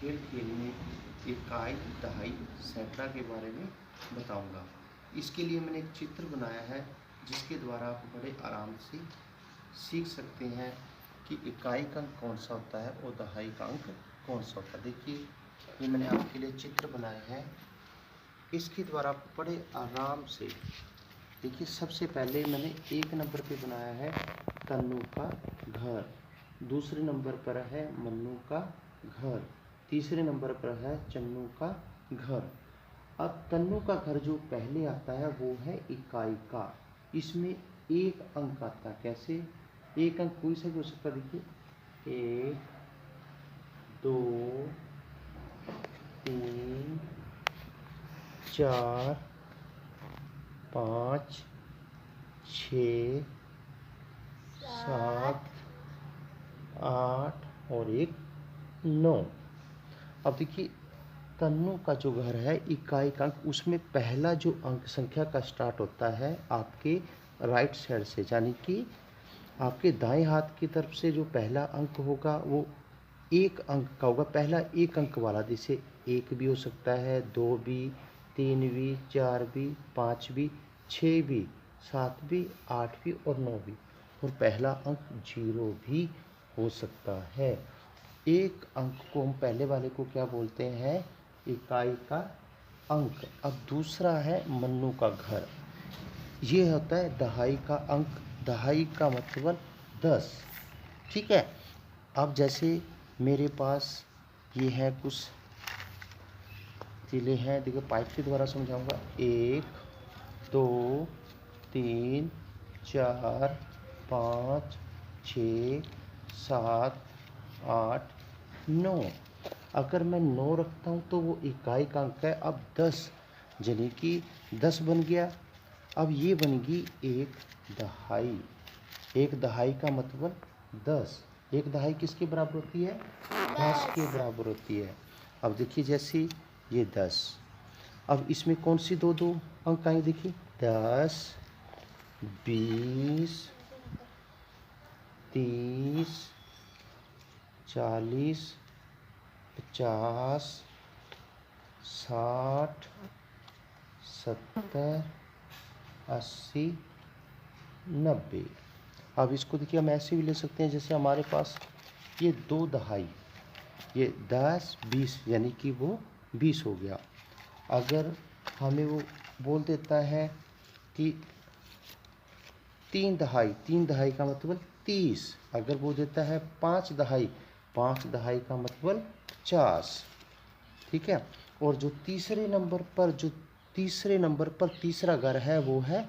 खेल खेल में इकाई, दहाई, सैकड़ा के बारे में बताऊंगा। इसके लिए मैंने एक चित्र बनाया है जिसके द्वारा आप बड़े आराम से सीख सकते हैं कि इकाई का अंक कौन सा होता है और दहाई का अंक कौन सा होता है। देखिए, ये मैंने आपके लिए चित्र बनाया है। इसके द्वारा आप बड़े आराम से देखिए, सबसे पहले मैंने 1 नंबर पे बनाया है तन्नू का घर, दूसरे नंबर पर है मन्नू का घर, तीसरे नंबर पर है चन्नू का घर। अब तन्नू का घर जो पहले आता है वो है इकाई का, इसमें 1 अंक आता है। कैसे? 1 अंक कोई सा भी हो सकता है। देखिए, 1, 2, 3, 4, 5, 6, 7, 8 और 1 9। अब देखिए, तन्नू का जो घर है इकाई का अंक, उसमें पहला जो अंक संख्या का स्टार्ट होता है आपके राइट साइड से, यानी कि आपके दाएं हाथ की तरफ से जो पहला अंक होगा वो 1 अंक का होगा, पहला 1 अंक वाला। जैसे 1 भी हो सकता है, 2 भी, 3 भी, 4 भी, 5 भी, 6 भी, 7 भी, 8 भी और 9 भी। और पहला अंक 0 भी हो सकता है। 1 अंक को हम पहले वाले को क्या बोलते हैं? इकाई का अंक। अब दूसरा है मन्नू का घर, ये होता है दहाई का अंक। दहाई का मतलब 10। ठीक है। अब जैसे मेरे पास ये है कुछ जिले हैं, देखिए पाइप के द्वारा समझाऊंगा। 1, 2, 3, 4, 5, 6, 7, 8, 9। अगर मैं 9 रखता हूँ तो वो इकाई का अंक है। अब 10 यानी कि 10 बन गया। अब ये बनेगी 1 दहाई। 1 दहाई का मतलब 10। 1 दहाई किसके बराबर होती है? 10 के बराबर होती है। अब देखिए, जैसे ये 10, अब इसमें कौन सी दो दो अंक आएंगे? देखिए, 10, 20, 30, 40, 50, 60, 70, 80, 90। अब इसको देखिए, हम ऐसे भी ले सकते हैं, जैसे हमारे पास ये 2 दहाई, ये 10, 20 यानी कि वो 20 हो गया। अगर हमें वो बोल देता है कि 3 दहाई, 3 दहाई का मतलब 30। अगर वो देता है 5 दहाई, 5 दहाई का मतलब 50। ठीक है। और जो तीसरे नंबर पर तीसरा घर है वो है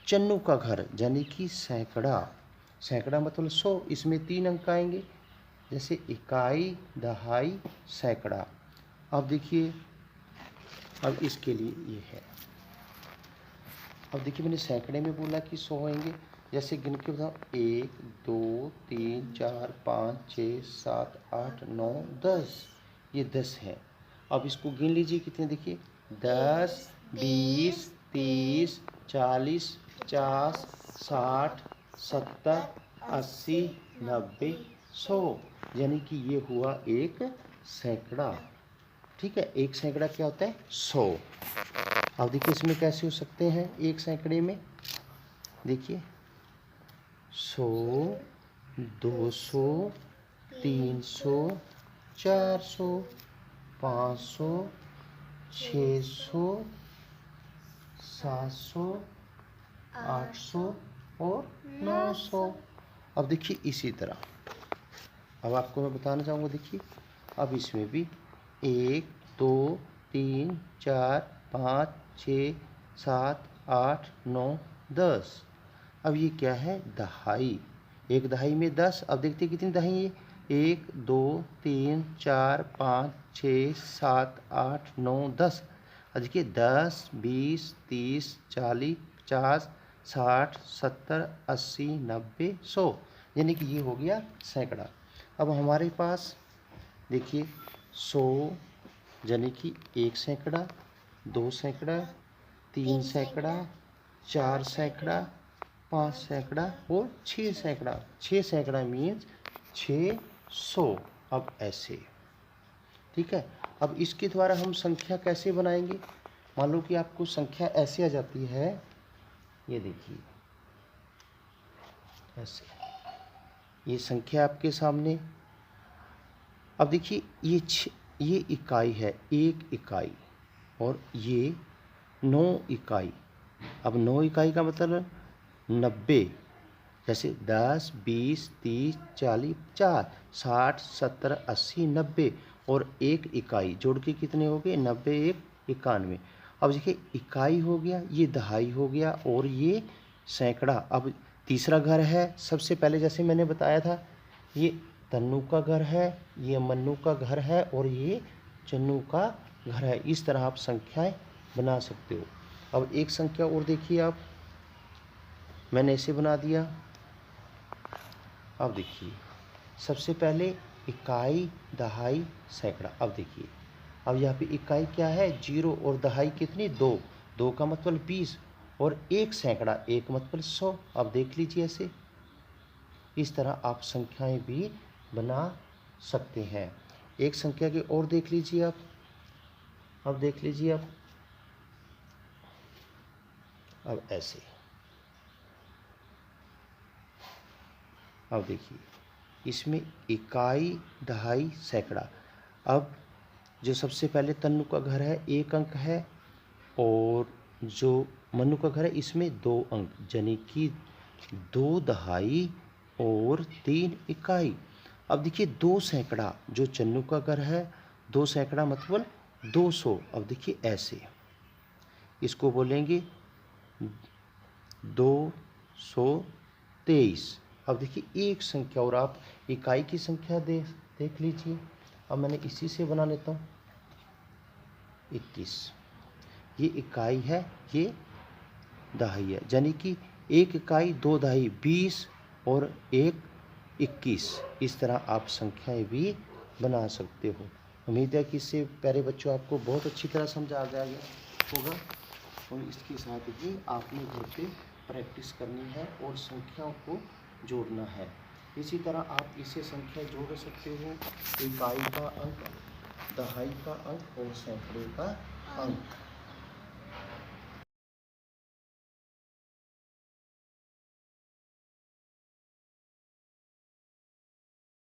चन्नू का घर, यानी कि सैकड़ा। सैकड़ा मतलब 100। इसमें 3 अंक आएंगे, जैसे इकाई, दहाई, सैकड़ा। अब देखिए, अब इसके लिए ये है। अब देखिए, मैंने सैकड़े में बोला कि 100 होंगे। जैसे गिन के बताओ, 1, 2, 3, 4, 5, 6, 7, 8, 9, 10। ये 10 है। अब इसको गिन लीजिए कितने। देखिए, 10, 20, 30, 40, 50, 60, 70, 80, 90, 100। यानी कि ये हुआ 1 सैकड़ा। ठीक है। 1 सैकड़ा क्या होता है? 100। अब देखिए, इसमें कैसे हो सकते हैं 1 सैकड़े में? देखिए, 100, 200, 300, 400, 500, 600, 700, 800 और 900। अब देखिए, इसी तरह अब आपको मैं बताना चाहूँगा। देखिए, अब इसमें भी 1, 2, 3, 4, 5, 6, 7, 8, 9, 10। अब ये क्या है? दहाई। 1 दहाई में 10। अब देखते हैं कितनी दहाई है। 1, 2, 3, 4, 5, 6, 7, 8, 9, 10। अब देखिए, 10, 20, 30, 40, 50, 60, 70, 80, 90, 100। यानी कि ये हो गया सैकड़ा। अब हमारे पास देखिए, 100 यानी कि 1 सैकड़ा, 2 सैकड़ा, 3 सैकड़ा, 4 सैकड़ा, 5 सैकड़ा और 6 सैकड़ा। 6 सैकड़ा मीन्स 600। अब ऐसे, ठीक है। अब इसके द्वारा हम संख्या कैसे बनाएंगे? मान लो कि आपको संख्या ऐसे आ जाती है, ये देखिए ऐसे, ये संख्या आपके सामने। अब देखिए ये इकाई है, 1 इकाई, और ये 9 इकाई। अब 9 इकाई का मतलब 90, जैसे 10, 20, 30, 40, 50, 60, 70, 80, 90 और 1 इकाई जोड़ के कितने हो गए? 90, 1, 91। अब देखिए इकाई हो गया, ये दहाई हो गया, और ये सैकड़ा। अब तीसरा घर है, सबसे पहले जैसे मैंने बताया था, ये तन्नू का घर है, ये मन्नू का घर है, और ये चन्नू का घर है। इस तरह आप संख्याएं बना सकते हो। अब एक संख्या और देखिए आप, मैंने ऐसे बना दिया। अब देखिए सबसे पहले इकाई, दहाई, सैकड़ा। अब देखिए, अब यहाँ पे इकाई क्या है? 0, और दहाई कितनी? 2, 2 का मतलब 20, और 1 सैकड़ा, 1 मतलब 100। अब देख लीजिए ऐसे, इस तरह आप संख्याएं भी बना सकते हैं। एक संख्या की और देख लीजिए आप, अब देख लीजिए आप, अब ऐसे, अब देखिए इसमें इकाई, दहाई, सैकड़ा। अब जो सबसे पहले तन्नू का घर है 1 अंक है, और जो मन्नू का घर है इसमें 2 अंक, यानी कि 2 दहाई और 3 इकाई। अब देखिए 2 सैकड़ा, जो चन्नू का घर है, 2 सैकड़ा मतलब 200। अब देखिए ऐसे, इसको बोलेंगे 223। अब देखिए एक संख्या और आप इकाई की संख्या देख लीजिए। अब मैंने इसी से बना लेता हूँ, 21। ये इकाई है, ये दहाई है, यानी कि 1 इकाई, 2 दहाई, 20 और 1 21। इस तरह आप संख्याएं भी बना सकते हो। उम्मीद है कि इससे प्यारे बच्चों आपको बहुत अच्छी तरह समझा आ गया होगा, और इसके साथ ही आपने घर पे प्रैक्टिस करनी है और संख्याओं को जोड़ना है। इसी तरह आप इसे संख्या जोड़ सकते हो, इकाई का अंक, दहाई का अंक और सैकड़े का अंक।